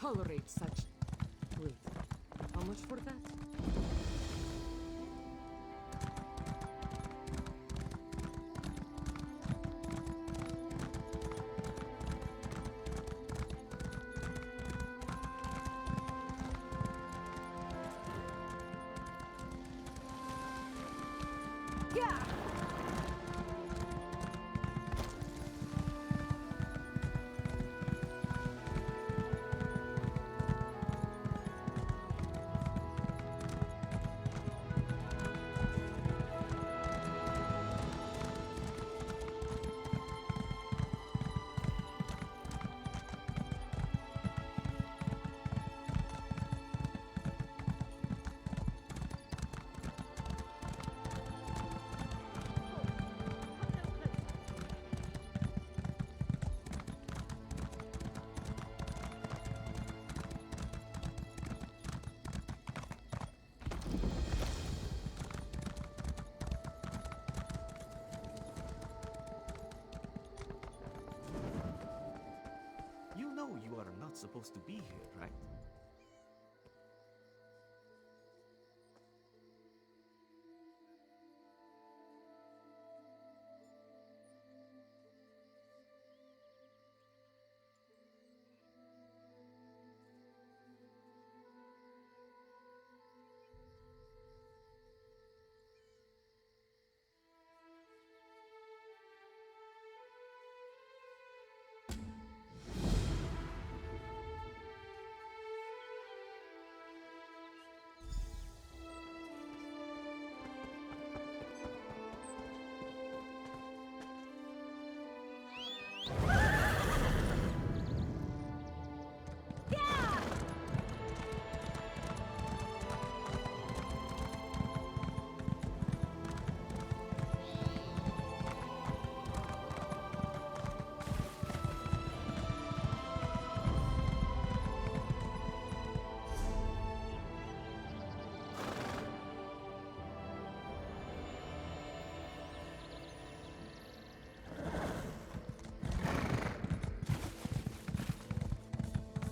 tolerate such... Wait, how much for that? You know you are not supposed to be here, right?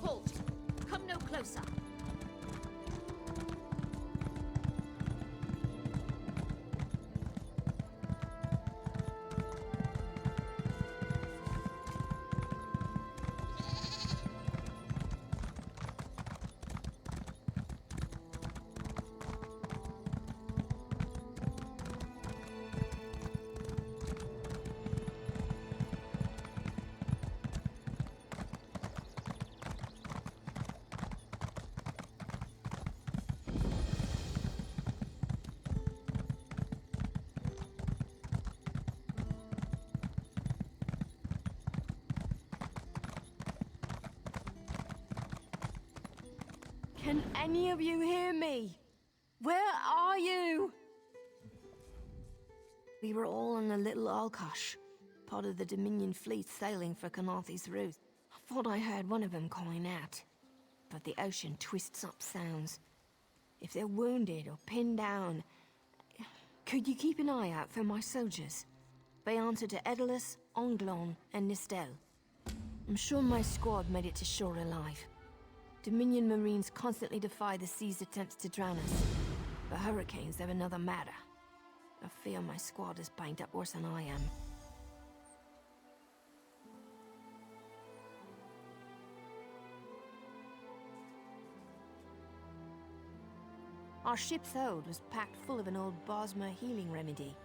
Halt! Come no closer! Can any of you hear me? Where are you? We were all on a little Alkosh, part of the Dominion fleet sailing for Canathi's route. I thought I heard one of them calling out, but the ocean twists up sounds. If they're wounded or pinned down, could you keep an eye out for my soldiers? They answer to Edalus, Onglon, and Nistel. I'm sure my squad made it to shore alive. Dominion Marines constantly defy the sea's attempts to drown us, but hurricanes are another matter. I fear my squad is banged up worse than I am. Our ship's hold was packed full of an old Bosmer healing remedy.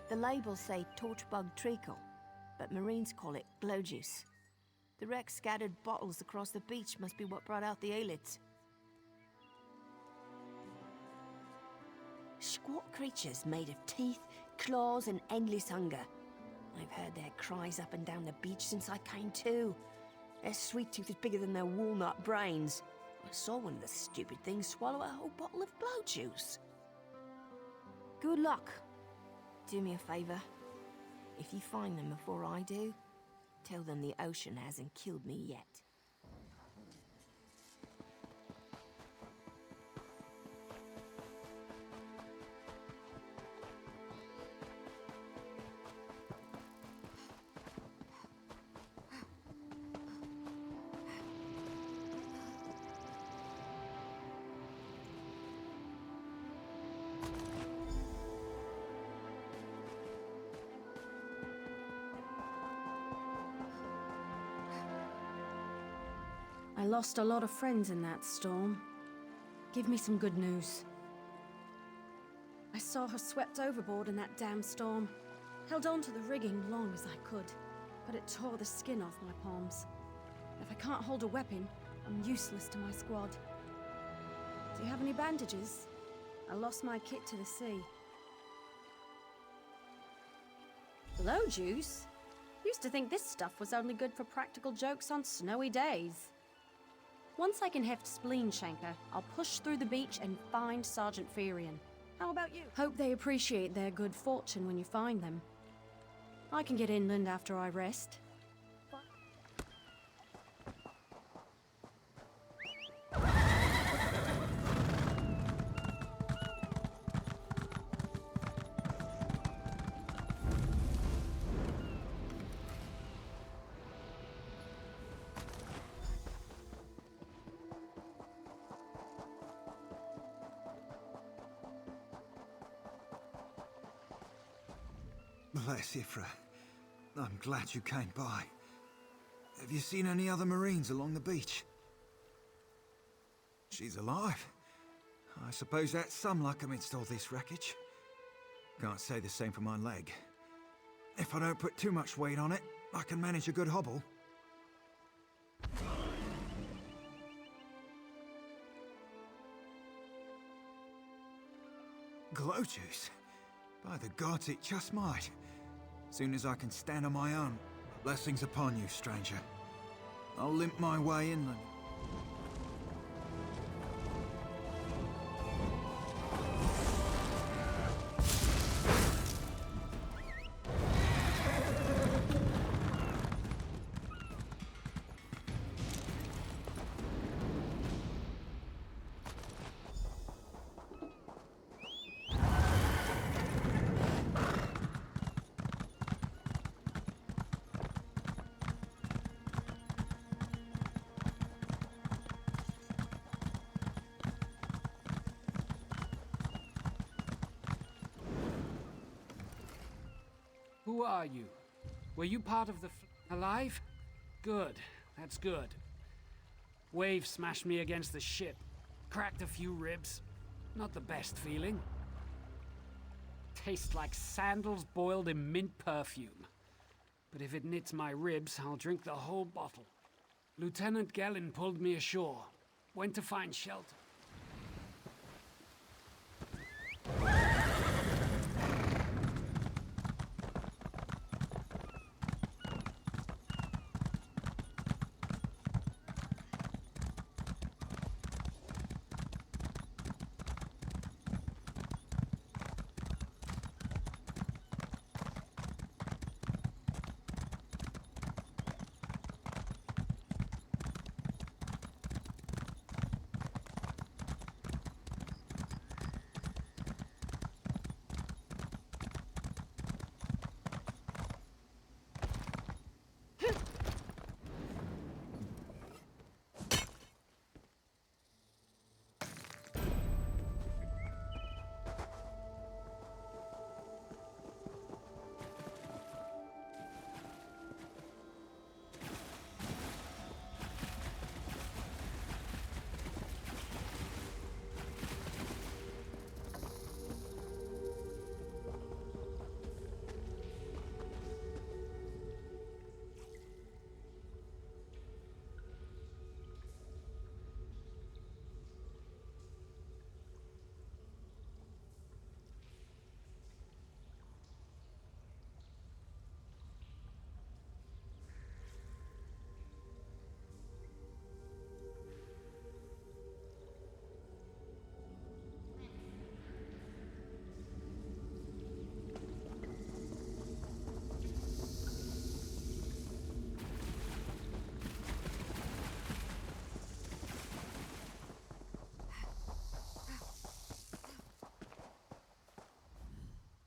The labels say torchbug treacle, but Marines call it glow juice. The wreck scattered bottles across the beach must be what brought out the aelids. Squat creatures made of teeth, claws, and endless hunger. I've heard their cries up and down the beach since I came to. Their sweet tooth is bigger than their walnut brains. I saw one of the stupid things swallow a whole bottle of glow juice. Good luck. Do me a favor. If you find them before I do, tell them the ocean hasn't killed me yet. I lost a lot of friends in that storm. Give me some good news. I saw her swept overboard in that damn storm. Held on to the rigging long as I could, but it tore the skin off my palms. If I can't hold a weapon, I'm useless to my squad. Do you have any bandages? I lost my kit to the sea. Hello, Juice. Used to think this stuff was only good for practical jokes on snowy days. Once I can heft Spleen Shanker, I'll push through the beach and find Sergeant Ferian. How about you? Hope they appreciate their good fortune when you find them. I can get inland after I rest. Bless Ifra. I'm glad you came by. Have you seen any other Marines along the beach? She's alive. I suppose that's some luck amidst all this wreckage. Can't say the same for my leg. If I don't put too much weight on it, I can manage a good hobble. Glow juice? By the gods, it just might. Soon as I can stand on my own. Blessings upon you, stranger. I'll limp my way inland. Who are you? Were you part of the alive? Good. That's good. Wave smashed me against the ship. Cracked a few ribs. Not the best feeling. Tastes like sandals boiled in mint perfume. But if it knits my ribs, I'll drink the whole bottle. Lieutenant Gellin pulled me ashore. Went to find shelter.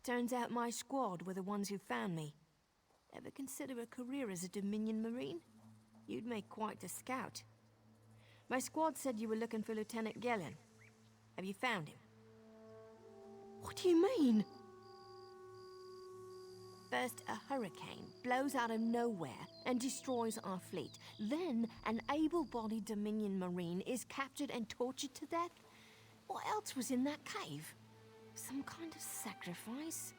Turns out my squad were the ones who found me. Ever consider a career as a Dominion Marine? You'd make quite a scout. My squad said you were looking for Lieutenant Gellin. Have you found him? What do you mean? First, a hurricane blows out of nowhere and destroys our fleet. Then, an able-bodied Dominion Marine is captured and tortured to death? What else was in that cave? Some kind of sacrifice?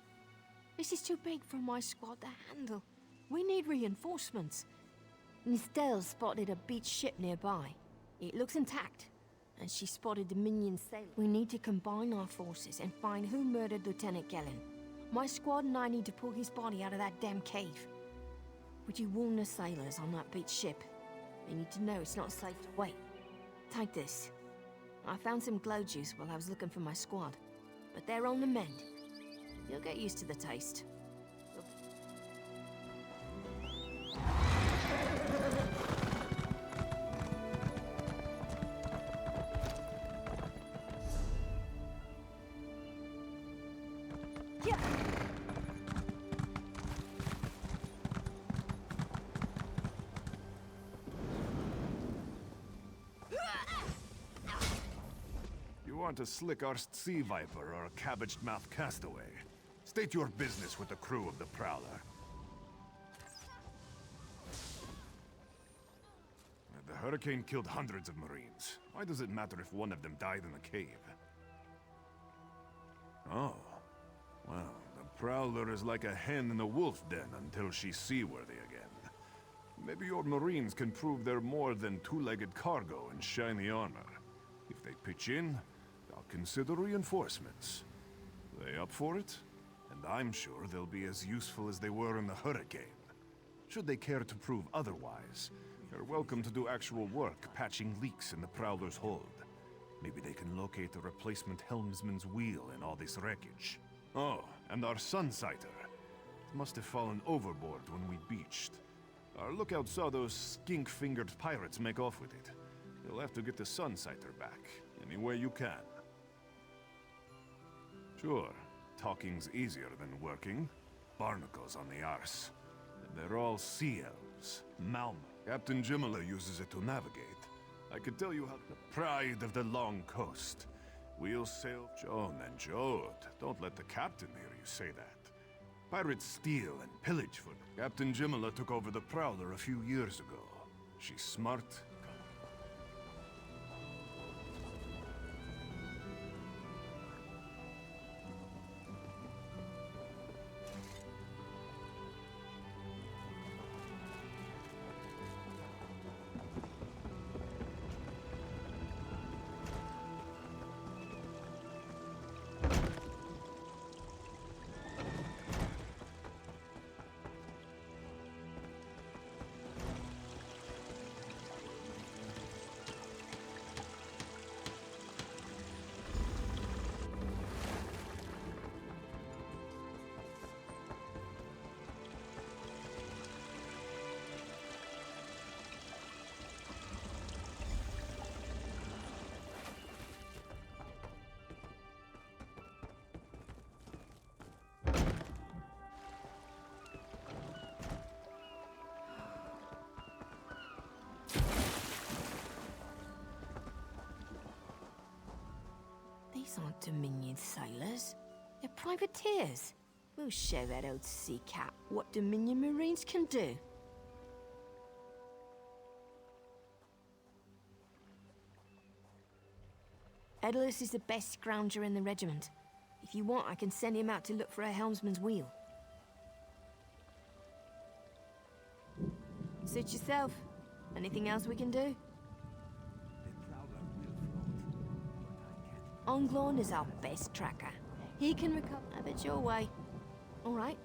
This is too big for my squad to handle. We need reinforcements. Nistel spotted a beached ship nearby. It looks intact, and she spotted Dominion sailors. We need to combine our forces and find who murdered Lieutenant Gellin. My squad and I need to pull his body out of that damn cave. Would you warn the sailors on that beached ship? They need to know it's not safe to wait. Take this. I found some glow juice while I was looking for my squad, but they're on the mend. You'll get used to the taste. You want a slick-arsed sea viper or a cabbage-mouthed castaway? State your business with the crew of the Prowler. The hurricane killed hundreds of Marines. Why does it matter if one of them died in the cave? Oh. Well, the Prowler is like a hen in a wolf den until she's seaworthy again. Maybe your Marines can prove they're more than two-legged cargo in shiny armor. If they pitch in, I'll consider reinforcements. They up for it? And I'm sure they'll be as useful as they were in the hurricane. Should they care to prove otherwise, they're welcome to do actual work patching leaks in the Prowler's hold. Maybe they can locate a replacement helmsman's wheel in all this wreckage. Oh, and our Sunsighter. It must have fallen overboard when we beached. Our lookout saw those skink-fingered pirates make off with it. You'll have to get the Sunsighter back, any way you can. Sure, talking's easier than working. Barnacles on the arse. And they're all sea elves. Malma. Captain Jimala uses it to navigate. I could tell you how the pride of the long coast. We'll sail... Joan and Jode, don't let the captain hear you say that. Pirates steal and pillage for... Captain Jimala took over the Prowler a few years ago. She's smart. These aren't Dominion sailors. They're privateers. We'll show that old sea cat what Dominion Marines can do. Edalus is the best scrounger in the regiment. If you want, I can send him out to look for a helmsman's wheel. Suit yourself. Anything else we can do? Onglorn is our best tracker. He can recover. Have it your way. All right.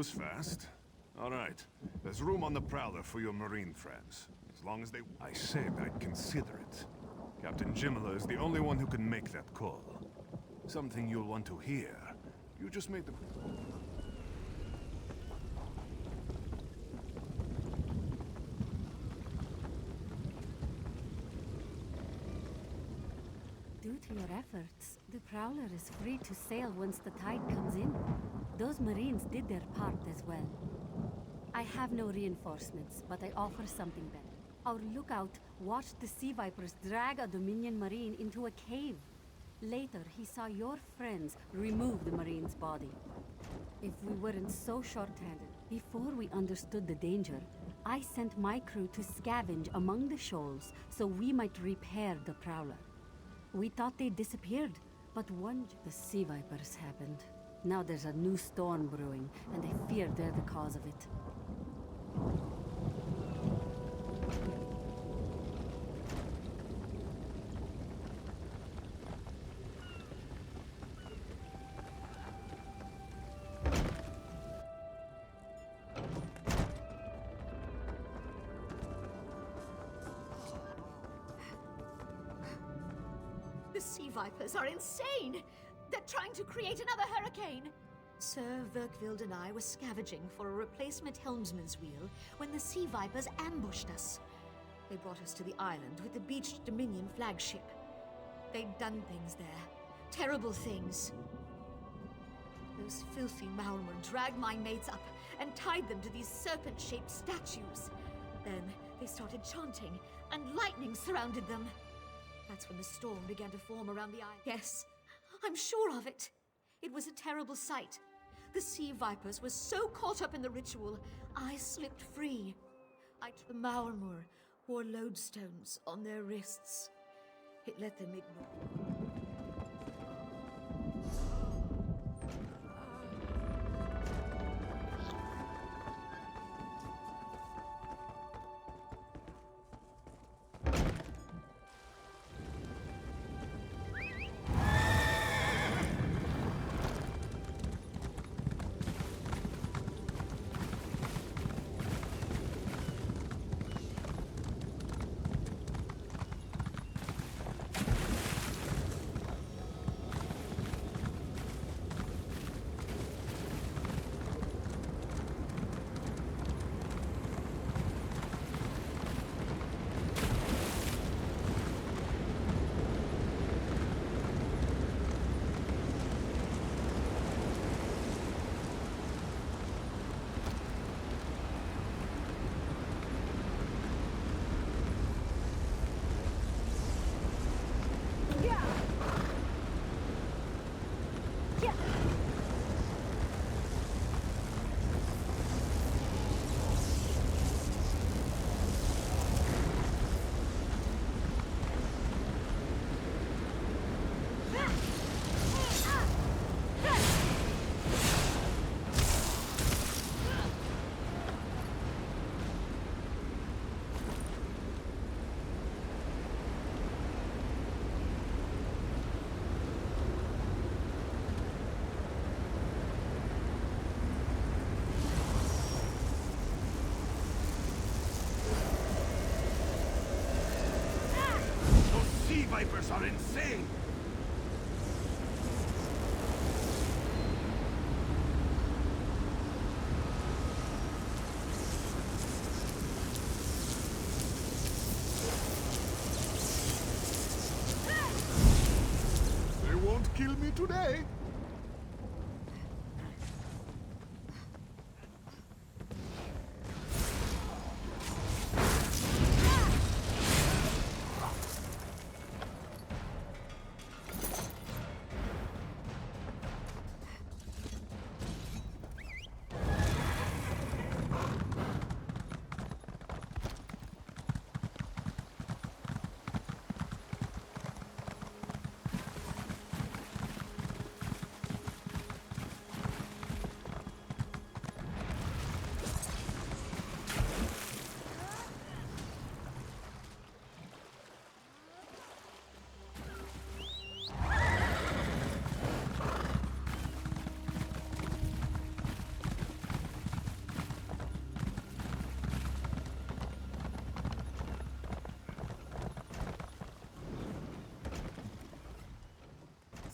was fast. All right. There's room on the Prowler for your Marine friends. As long as they... I said I'd consider it. Captain Jimala is the only one who can make that call. Something you'll want to hear. You just made the... Due to your efforts, the Prowler is free to sail once the tide comes in. Those Marines did their part as well. I have no reinforcements, but I offer something better. Our lookout watched the Sea Vipers drag a Dominion Marine into a cave. Later, he saw your friends remove the Marine's body. If we weren't so short-handed, before we understood the danger, I sent my crew to scavenge among the shoals so we might repair the Prowler. We thought they disappeared, but the Sea Vipers happened. Now there's a new storm brewing, and I fear they're the cause of it. The Sea Vipers are insane! They're trying to create another hurricane! Sir Verkvild and I were scavenging for a replacement helmsman's wheel when the Sea Vipers ambushed us. They brought us to the island with the beached Dominion flagship. They'd done things there. Terrible things. Those filthy Maulmer dragged my mates up and tied them to these serpent-shaped statues. Then they started chanting, and lightning surrounded them. That's when the storm began to form around the island. Yes, I'm sure of it. It was a terrible sight. The Sea Vipers were so caught up in the ritual, I slipped free. The Maulmer wore lodestones on their wrists. It let them ignore. Vipers are insane! They won't kill me today!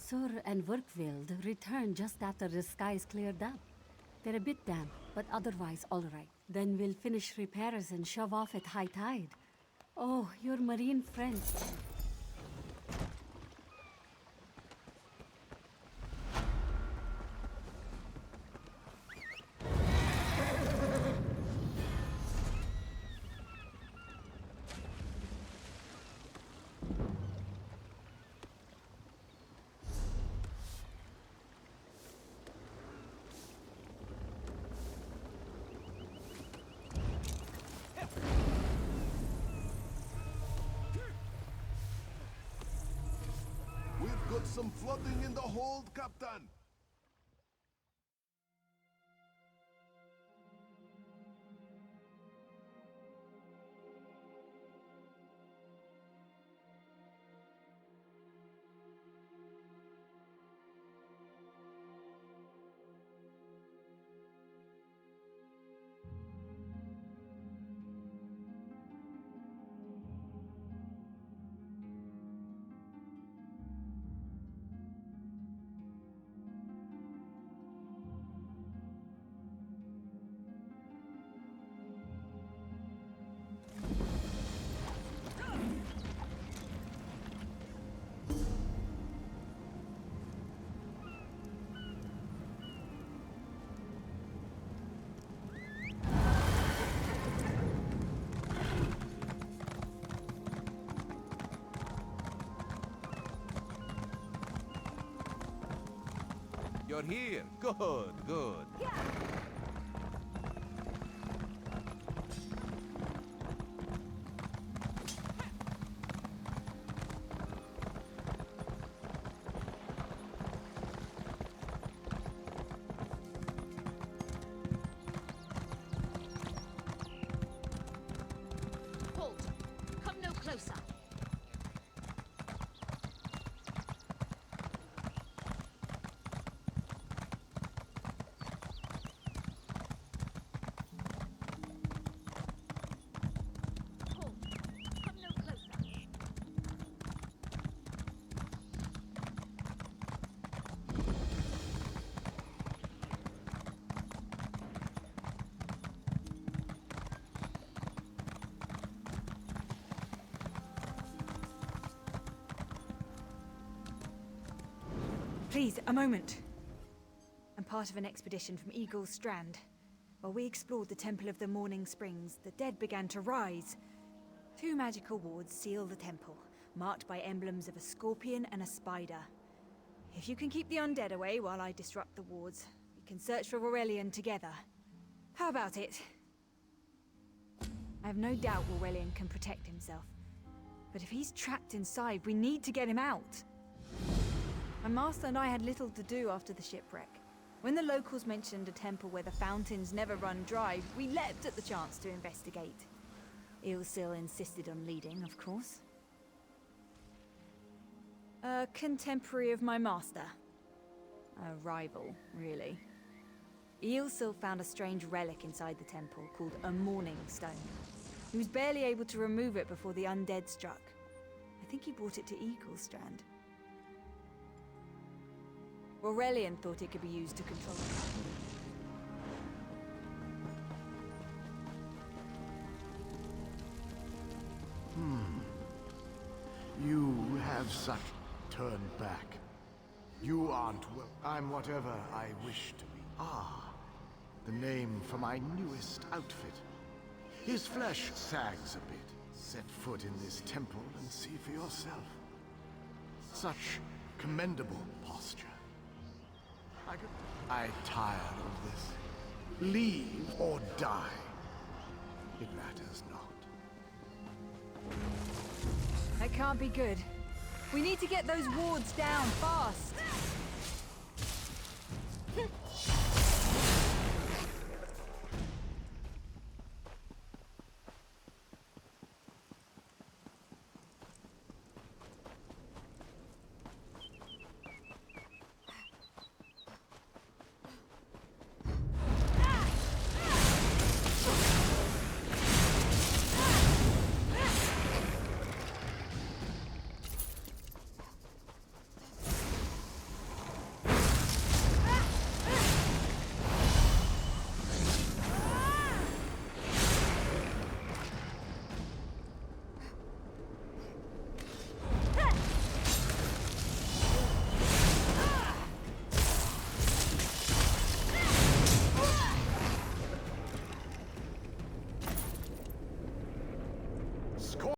Sur and Verkvild returned just after the skies cleared up. They're a bit damp, but otherwise all right. Then we'll finish repairs and shove off at high tide. Oh, your marine friends. We've got some flooding in the hold, Captain! You're here. Good, good. Halt! Come no closer. Halt! Come no closer. Please, a moment. I'm part of an expedition from Eagle's Strand. While we explored the Temple of the Morning Springs, the dead began to rise. 2 magical wards seal the temple, marked by emblems of a scorpion and a spider. If you can keep the undead away while I disrupt the wards, we can search for Aurelian together. How about it? I have no doubt Aurelian can protect himself. But if he's trapped inside, we need to get him out. My master and I had little to do after the shipwreck. When the locals mentioned a temple where the fountains never run dry, we leapt at the chance to investigate. Ilsil insisted on leading, of course. A contemporary of my master. A rival, really. Ilsil found a strange relic inside the temple called a Morning Stone. He was barely able to remove it before the undead struck. I think he brought it to Eagle's Strand. Aurelian thought it could be used to control it. You have such turned back. You aren't well. I'm whatever I wish to be. Ah, the name for my newest outfit. His flesh sags a bit. Set foot in this temple and see for yourself. Such commendable posture. I tire of this. Leave or die. It matters not. That can't be good. We need to get those wards down fast.